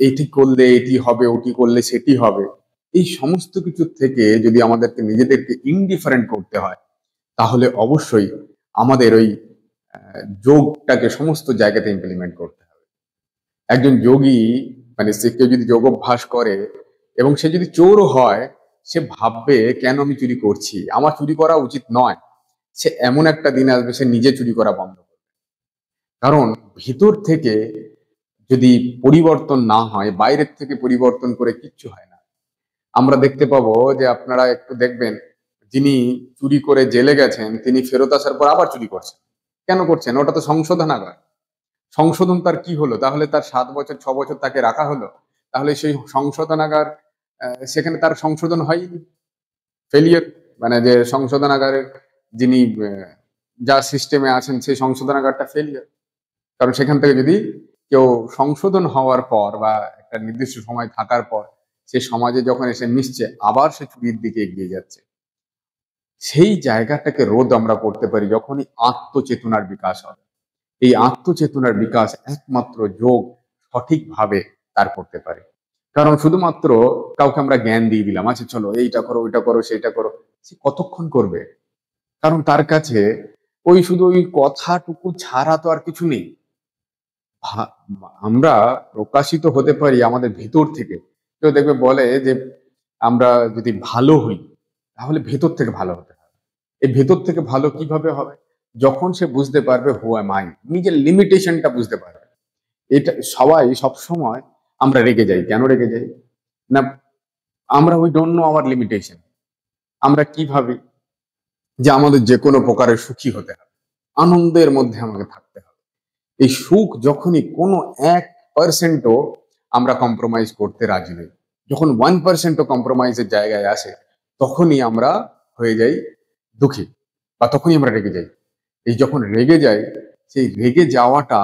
A: এইটি করলে এটি হবে, ওটি করলে সেটি হবে, এই সমস্ত কিছু থেকে যদি আমাদেরকে নিজেদেরকে ইনডিফারেন্ট করতে হয়, তাহলে অবশ্যই আমাদের ওই যোগটাকে সমস্ত জায়গাতে ইমপ্লিমেন্ট করতে হবে। একজন যোগী মানে সে কেউ যদি যোগ অভ্যাস করে এবং সে যদি চোরও হয়, সে ভাববে কেন আমি চুরি করছি, আমার চুরি করা উচিত নয়। সে এমন একটা দিন আসবে সে নিজে চুরি করা বন্ধ করবে। কারণ ভিতর থেকে যদি পরিবর্তন না হয়, বাইরের থেকে পরিবর্তন করে কিচ্ছু হয় না। আমরা দেখতে পাবো যে আপনারা একটু দেখবেন, যিনি চুরি করে জেলে গেছেন তিনি ফেরত আসার পর আবার চুরি করছেন। কেন করছেন? ওটা তো সংশোধনাগার। সংশোধন তার কি হলো? তাহলে তার 7 বছর 6 বছর তাকে রাখা হলো, তাহলে সেই সংশোধনাগার সেখানে তার সংশোধন হয়নি, ফেলিয়ার। মানে যে সংশোধনাগারের যিনি যা সিস্টেমে আছেন সেই সংশোধনাগারটা ফেলিয়ার। কারণ সেখান থেকে যদি কেউ সংশোধন হওয়ার পর বা একটা নির্দিষ্ট সময় থাকার পর সে সমাজে যখন এসে মিশছে, আবার সে চুরির দিকে এগিয়ে যাচ্ছে। সেই জায়গাটাকে রোধ আমরা করতে পারি যখনই আত্মচেতনার বিকাশ হবে। এই আত্মচেতনার বিকাশ একমাত্র যোগ সঠিকভাবে তার করতে পারে। কারণ শুধুমাত্র কাউকে আমরা জ্ঞান দিয়ে দিলাম, আচ্ছা চলো এইটা করো, ওইটা করো, সেইটা করো, সে কতক্ষণ করবে? কারণ তার কাছে ওই শুধু ওই কথাটুকু ছাড়া তো আর কিছু নেই। আমরা প্রকাশিত হতে পারি আমাদের ভেতর থেকে। কেউ দেখবে বলে যে আমরা যদি ভালো হই তাহলে ভেতর থেকে ভালো হতে হবে। এই ভেতর থেকে ভালো কিভাবে হবে? যখন সে বুঝতে পারবে হু অ্যাম আই, নিজের লিমিটেশনটা বুঝতে পারবে। এটা সবাই সবসময় আমরা রেগে যাই। কেন রেগে যাই? না, আমরা we don't know our limitation. আমরা কি ভাবি যে আমাদের যে কোনো প্রকারের সুখী হতে হবে, আনন্দের মধ্যে আমাকে থাকতে হবে। এই সুখ যখনই কোনো 1%ও আমরা কম্প্রোমাইজ করতে রাজি নই, যখন 1%ও কম্প্রোমাইজের জায়গায় আসে, তখনই আমরা হয়ে যাই দুঃখী বা তখনই আমরা রেগে যাই। এই যখন রেগে যাই, সেই রেগে যাওয়াটা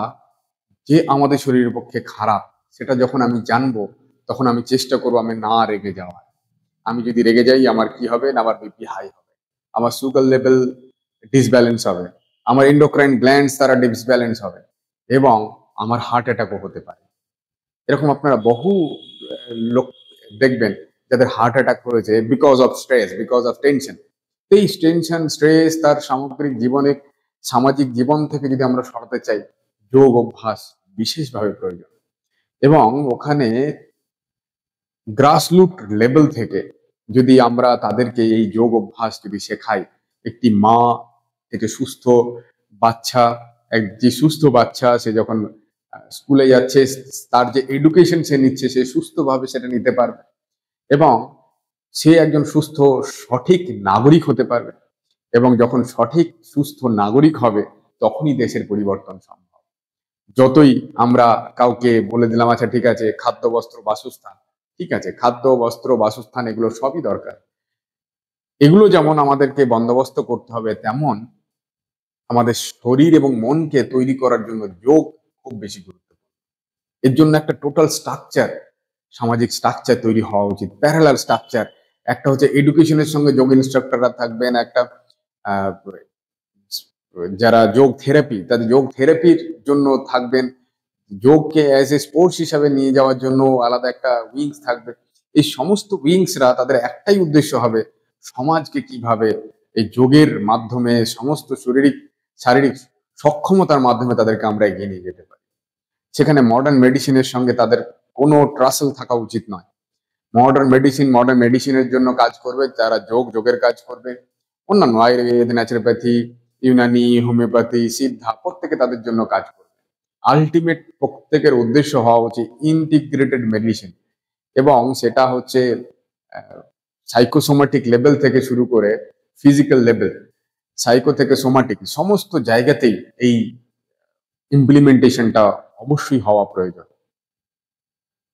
A: যে আমাদের শরীরের পক্ষে খারাপ, সেটা যখন আমি জানবো, তখন আমি চেষ্টা করবো আমি না রেগে যাওয়া। আমি যদি রেগে যাই আমার কি হবে না, আমার বিপি হাই হবে, আমার সুগার লেভেল ডিসব্যালেন্স হবে, আমার এন্ডোক্রাইন গ্ল্যান্ডস তারা ডিসব্যালেন্স হবে এবং আমার হার্ট অ্যাটাকও হতে পারে। এরকম আপনারা বহু লোক দেখবেন যাদের হার্ট অ্যাটাক হয়েছে because of stress, because of tension. এই টেনশন স্ট্রেস তার সামগ্রিক জীবনে সামাজিক জীবন থেকে যদি আমরা সরাতে চাই, যোগ অভ্যাস বিশেষভাবে প্রয়োজন। এবং ওখানে গ্রাসরুট লেভেল থেকে যদি আমরা তাদেরকে এই যোগ অভ্যাস যদি শেখাই, একটি মা থেকে সুস্থ বাচ্চা, এক যে সুস্থ বাচ্চা সে যখন স্কুলে যাচ্ছে, তার যে এডুকেশন সে নিচ্ছে সে সুস্থভাবে সেটা নিতে পারবে এবং সে একজন সুস্থ সঠিক নাগরিক হতে পারবে। এবং যখন সঠিক সুস্থ নাগরিক হবে, তখনই দেশের পরিবর্তন সম্ভব। যতই আমরা কাউকে বলে দিলাম আচ্ছা ঠিক আছে খাদ্য বস্ত্র বাসস্থান, ঠিক আছে খাদ্য বস্ত্র বাসস্থান এগুলো সবই দরকার, এগুলো যেমন আমাদেরকে বন্দোবস্ত করতে হবে, তেমন আমাদের শরীর এবং মনকে তৈরি করার জন্য যোগ খুব বেশি গুরুত্বপূর্ণ। এর জন্য একটা টোটাল স্ট্রাকচার, সামাজিক স্ট্রাকচার তৈরি হওয়া উচিত, প্যারালাল স্ট্রাকচার। একটা হচ্ছে এডুকেশনের সঙ্গে যোগ ইনস্ট্রাক্টররা থাকবেন, একটা আহ, যারা যোগ থেরাপি তাদের যোগ থেরাপির জন্য থাকবেন, যোগকে অ্যাজ এ স্পোর্টস হিসাবে নিয়ে যাওয়ার জন্য আলাদা একটা উইংস থাকবে। এই সমস্ত উইংসরা তাদের একটাই উদ্দেশ্য হবে, সমাজকে কিভাবে এই যোগের মাধ্যমে সমস্ত শারীরিক সক্ষমতার মাধ্যমে তাদেরকে আমরা এগিয়ে নিয়ে যেতে পারি। সেখানে মডার্ন মেডিসিনের সঙ্গে তাদের কোনো ট্রাসল থাকা উচিত নয়। মডার্ন মেডিসিনের জন্য কাজ করবে, যারা যোগের কাজ করবে। অন্যান্য আয়ুর্বেদ, ন্যাচুরোপ্যাথি, ইউনানি, হোমিওপ্যাথি, সিদ্ধা প্রত্যেকে তাদের জন্য কাজ করবে। আলটিমেট প্রত্যেকের উদ্দেশ্য হওয়া উচিত ইন্টিগ্রেটেড মেডিসিন, এবং সেটা হচ্ছে সাইকোসোমাটিক লেভেল থেকে শুরু করে ফিজিক্যাল লেভেল, সাইকো থেকে সোমাটিক সমস্ত জায়গাতেই এই ইমপ্লিমেন্টেশনটা অবশ্যই হওয়া প্রয়োজন।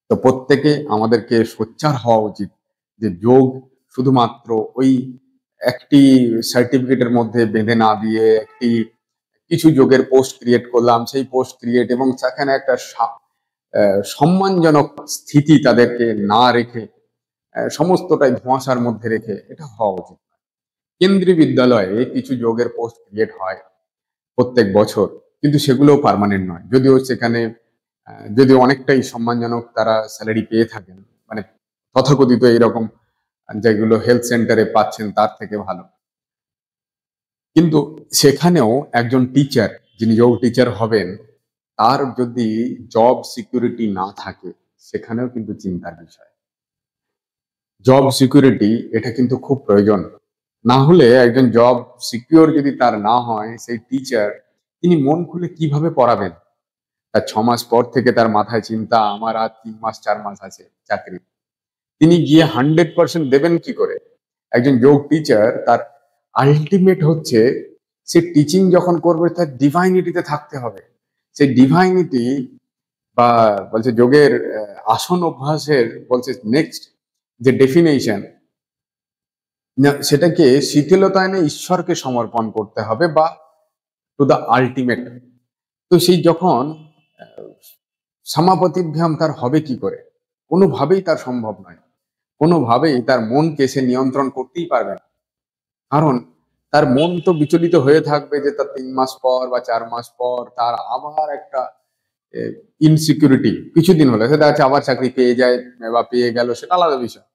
A: তো প্রত্যেকে আমাদেরকে সোচ্চার হওয়া উচিত যে যোগ শুধুমাত্র ওই একটি সার্টিফিকেটের মধ্যে বেঁধে না দিয়ে কিছু যোগের পোস্ট ক্রিয়েট করলাম, সেই পোস্ট ক্রিয়েট এবং সেখানে একটা সম্মানজনক স্থিতি তাদেরকে না রেখে সমস্তটাই ধোঁয়াশার মধ্যে রেখে এটা হওয়া উচিত। কেন্দ্রীয় বিদ্যালয়ে কিছু যোগের পোস্ট ক্রিয়েট হয় প্রত্যেক বছর, কিন্তু সেগুলোও পার্মানেন্ট নয়। যদিও অনেকটাই সম্মানজনক তারা স্যালারি পেয়ে থাকেন, মানে তথাকথিত এইরকম যেগুলো হেলথ সেন্টারে পাচ্ছেন তার থেকে ভালো, কিন্তু সেখানেও একজন টিচার, যিনি যোগ টিচার হবেন, তার যদি জব সিকিউরিটি না থাকে সেখানেও কিন্তু চিন্তার বিষয়। জব সিকিউরিটি এটা কিন্তু খুব প্রয়োজন। না হলে একজন জব সিকিউর যদি তার না হয়, সেই টিচার তিনি মন খুলে কিভাবে পড়াবেন? তার 6 মাস পর থেকে তার মাথায় চিন্তা, আমার আর 3 মাস 4 মাস আছে চাকরি, তিনি গিয়ে 100% দেবেন কি করে? একজন যোগ টিচার তার আলটিমেট হচ্ছে সে টিচিং যখন করবে তার ডিভাইনিটিতে থাকতে হবে। সেই ডিভাইনিটি বা বলছে যোগের আসন অভ্যাসের বলছে নেক্সট যে ডেফিনেশন, সেটাকে শিথিলতায়নে ঈশ্বরকে সমর্পণ করতে হবে, বা টু দা আলটিমেট। তো সেই যখন সমাপতিভ্যাম তার হবে কি করে? কোনোভাবেই তার সম্ভব নয়। কোনোভাবেই তার মনকে সে নিয়ন্ত্রণ করতেই পারবে না, কারণ তার মন তো বিচলিত হয়ে থাকবে যে তার 3 মাস পর বা 4 মাস পর তার আবার একটা ইনসিকিউরিটি, কিছুদিন হলে সেটা আছে আবার চাকরি পেয়ে যায় বা পেয়ে গেল, সেটা আলাদা বিষয়।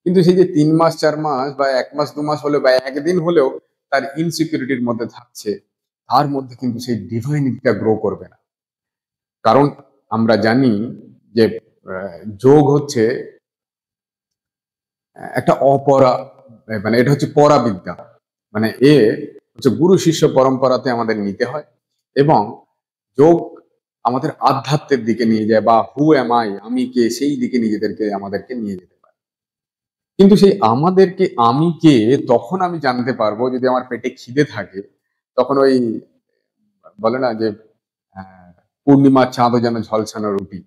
A: কিন্তু সেই যে 3 মাস 4 মাস বা 1 মাস 2 মাস হলে বা একদিন হলেও তার ইনসিকিউরিটির মধ্যে থাকছে, তার মধ্যে কিন্তু সেই ডিভাইনিটিটা গ্রো করবে না। কারণ আমরা জানি যে যোগ হচ্ছে একটা মানে এটা হচ্ছে পরাবিদ্যা, মানে হচ্ছে গুরু শিষ্য পরম্পরাতে আমাদের নিতে হয়, এবং যোগ আমাদের আধ্যাত্মের দিকে নিয়ে যায়, বা হু এম আই, আমি কে, সেই দিকে আমাদেরকে নিয়ে যেতে পারে। কিন্তু সেই আমি কে তখন আমি জানতে পারবো যদি আমার পেটে খিদে থাকে। তখন ওই বলে না যে পূর্ণিমার চাঁদও যেন ঝলসানো রুটি,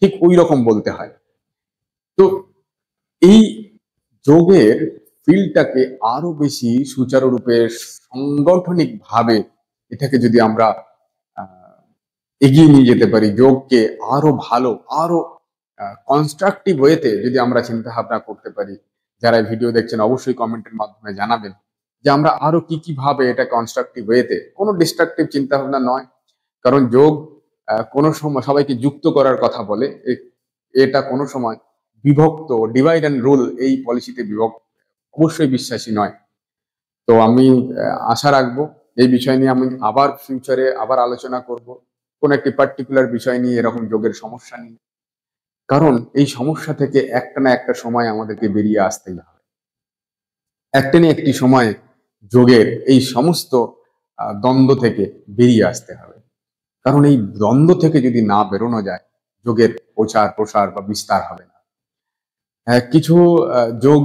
A: ঠিক ওই রকম বলতে হয়। তো এই যোগের ফিল্ডটাকে আরো বেশি সুচারুরূপে সাংগঠনিক ভাবে এটাকে যদি আমরা এগিয়ে নিয়ে যেতে পারি, যোগকে আরো ভালো, আরো কনস্ট্রাকটিভ ওয়েতে যদি আমরা চিন্তা ভাবনা করতে পারি, যারা ভিডিও দেখছেন অবশ্যই কমেন্টের মাধ্যমে জানাবেন যে আমরা আরো কি ভাবে এটা কনস্ট্রাকটিভ ওয়েতে, কোনো ডিস্ট্রাকটিভ চিন্তা ভাবনা নয়। কারণ যোগ কোনো সময় সবাইকে যুক্ত করার কথা বলে, এটা কোনো সময় বিভক্ত, ডিভাইড অ্যান্ড রুল এই পলিসিতে অবশ্যই বিশ্বাসী নয়। তো আমি আশা রাখবো এই বিষয় নিয়ে আমি আবার ফিউচারে আবার আলোচনা করব, কোন একটি পার্টিকুলার বিষয় নিয়ে, এরকম যোগের সমস্যা নিয়ে। কারণ এই সমস্যা থেকে একটা না একটা সময় আমাদেরকে বেরিয়ে আসতেই হবে। একটা না একটি সময় যোগের এই সমস্ত দ্বন্দ্ব থেকে বেরিয়ে আসতে হবে। কারণ এই দ্বন্দ্ব থেকে যদি না বেরোনো যায়, যোগের প্রচার প্রসার বা বিস্তার হবে না। কিছু যোগ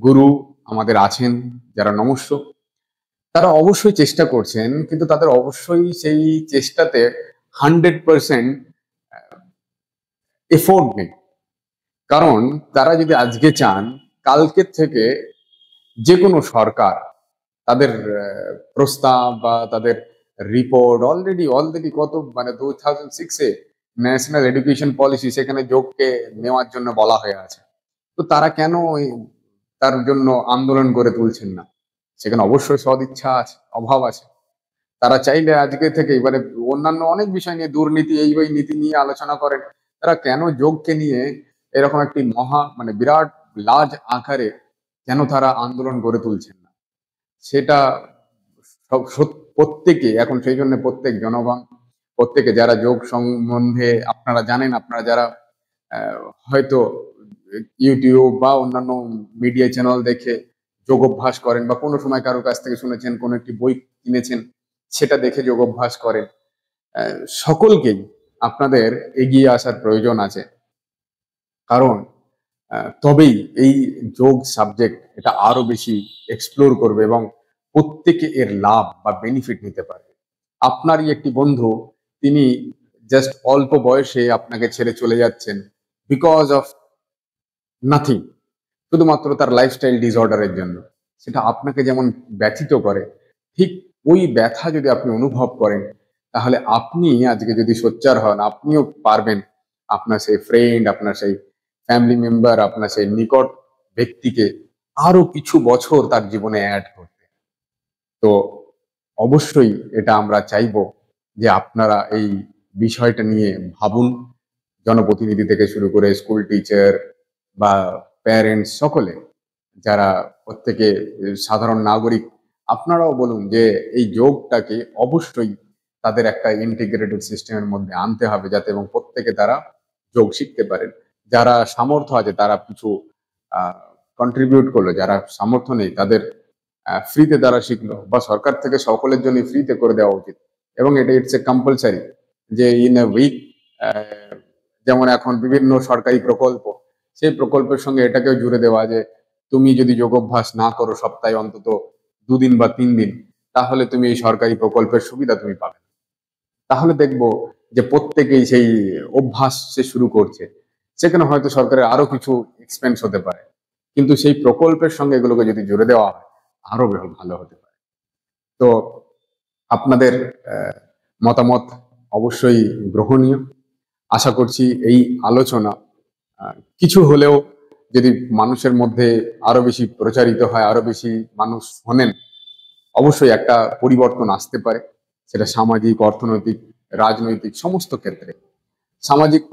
A: গুরু আমাদের আছেন যারা নমস্য, তারা অবশ্যই চেষ্টা করছেন, কিন্তু তাদের অবশ্যই সেই চেষ্টাতে 100% এফোর্ট নেই। কারণ তারা যদি আজকে চান, কালকের থেকে যে কোনো সরকার তাদের প্রস্তাব বা তাদের রিপোর্ট অলরেডি কত, মানে 2006-এ ন্যাশনাল এডুকেশন পলিসি, সেখানে যোগকে নেওয়ার জন্য বলা হয়ে আছে। তো তারা কেন তার জন্য আন্দোলন করে তুলছেন না? সেখানে অবশ্যই সদিচ্ছা আছে, অভাব আছে। তারা চাইলে আজকে থেকে, মানে অন্যান্য অনেক বিষয় নিয়ে, দুর্নীতি এই ওই নীতি নিয়ে আলোচনা করেন, তারা কেন যোগকে নিয়ে এরকম একটি মানে বিরাট লার্জ আকারে কেন তারা আন্দোলন গড়ে তুলছেন না? সেটা প্রত্যেকে এখন, সেই জন্য প্রত্যেক জনগণ, প্রত্যেকে যারা যোগ সম্বন্ধে আপনারা জানেন, আপনারা যারা আহ, হয়তো ইউটিউব বা অন্যান্য মিডিয়া চ্যানেল দেখে যোগ অভ্যাস করেন, বা কোনো সময় কারো কাছ থেকে শুনেছেন, কোনো একটি বই কিনেছেন, সেটা দেখে যোগ অভ্যাস করেন, সকলকেই আপনাদের এগিয়ে আসার প্রয়োজন আছে। কারণ তবেই এই যোগ সাবজেক্ট এটা আরো বেশি এক্সপ্লোর করবে এবং প্রত্যেকে এর লাভ বা বেনিফিট নিতে পারবে। আপনারই একটি বন্ধু, তিনি জাস্ট অল্প বয়সে আপনাকে ছেড়ে চলে যাচ্ছেন বিকজ অফ নাথিং, শুধুমাত্র তার লাইফস্টাইল ডিসঅর্ডারের জন্য। সেটা আপনাকে যেমন ব্যথিত করে, ঠিক ওই ব্যথা যদি আপনি অনুভব করেন, তাহলে আপনি আজকে যদি সোচ্চার হন, আপনিও পারবেন আপনার সেই ফ্রেন্ড, আপনার সেই ফ্যামিলি মেম্বার, আপনার সেই নিকট ব্যক্তিকে আরো কিছু বছর তার জীবনে অ্যাড করতে। তো অবশ্যই এটা আমরা চাইবো যে আপনারা এই বিষয়টা নিয়ে ভাবুন। জনপ্রতিনিধি থেকে শুরু করে স্কুল টিচার বা প্যারেন্টস, সকলে যারা প্রত্যেকে সাধারণ নাগরিক, আপনারাও বলুন যে এই যোগটাকে অবশ্যই তাদের একটা ইন্টিগ্রেটেড সিস্টেমের মধ্যে আনতে হবে, যাতে এবং প্রত্যেকে তারা যোগ শিখতে পারেন। যারা সামর্থ্য আছে তারা কিছু কন্ট্রিবিউট করলো, যারা সামর্থ্য নেই তাদের ফ্রিতে তারা শিখলো, বা সরকার থেকে সকলের জন্য ফ্রিতে করে দেওয়া উচিত। এবং এটা ইটস এ কম্পালসারি যে ইন এ উইক, যেমন এখন বিভিন্ন সরকারি প্রকল্প, সেই প্রকল্পের সঙ্গে এটাকেও জুড়ে দেওয়া যে তুমি যদি যোগ অভ্যাস না করো সপ্তাহে অন্তত 2 দিন বা 3 দিন, তাহলে তুমি এই সরকারি প্রকল্পের সুবিধা তুমি পাবে না। তাহলে দেখবো যে প্রত্যেকেই সেই অভ্যাস সে শুরু করছে। সেখানে হয়তো সরকারের আরো কিছু এক্সপেন্স হতে পারে, কিন্তু সেই প্রকল্পের সঙ্গে এগুলোকে যদি জুড়ে দেওয়া হয়, আরো ভালো হতে পারে। তো আপনাদের মতামত অবশ্যই গ্রহণীয়। আশা করছি এই আলোচনা কিছু হলেও যদি মানুষের মধ্যে আরো বেশি প্রচারিত হয়, আরো বেশি মানুষ শোনেন, অবশ্যই একটা পরিবর্তন আসতে পারে। সেটা সামাজিক, অর্থনৈতিক, রাজনৈতিক সমস্ত ক্ষেত্রে। সামাজিক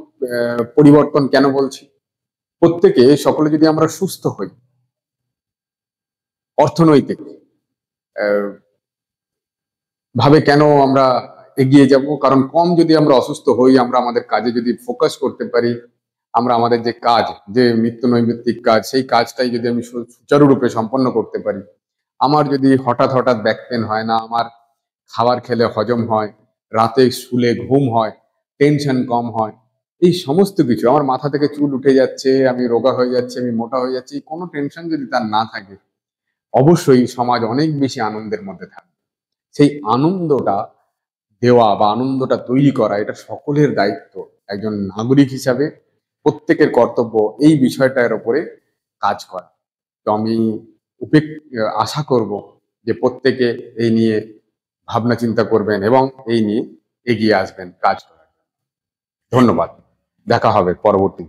A: পরিবর্তন কেন বলছি? প্রত্যেকে সকলে যদি আমরা সুস্থ হই, অর্থনৈতিক ভাবে কেন আমরা এগিয়ে যাব? কারণ কম যদি আমরা অসুস্থ হই, আমরা আমাদের কাজে যদি ফোকাস করতে পারি, আমরা আমাদের যে কাজ, যে নিত্য নৈমিত্তিক কাজ, সেই কাজটাই যদি আমি সুচারুরূপে সম্পন্ন করতে পারি, আমার যদি হঠাৎ হঠাৎ ব্যাক পেন হয় না, আমার খাবার খেলে হজম হয়, রাতে শুলে ঘুম হয়, টেনশন কম হয়, এই সমস্ত কিছু, আমার মাথা থেকে চুল উঠে যাচ্ছে, আমি রোগা হয়ে যাচ্ছি, আমি মোটা হয়ে যাচ্ছি, কোনো টেনশন যদি তার না থাকে, অবশ্যই সমাজ অনেক বেশি আনন্দের মধ্যে থাকবে। সেই আনন্দটা দেওয়া বা আনন্দটা তৈরি করা, এটা সকলের দায়িত্ব। একজন নাগরিক হিসাবে প্রত্যেকের কর্তব্য এই বিষয়টার উপরে কাজ করা। তো আমি আশা করব যে প্রত্যেকে এই নিয়ে ভাবনা চিন্তা করবেন এবং এই নিয়ে এগিয়ে আসবেন কাজ করার। ধন্যবাদ। দেখা হবে পরবর্তী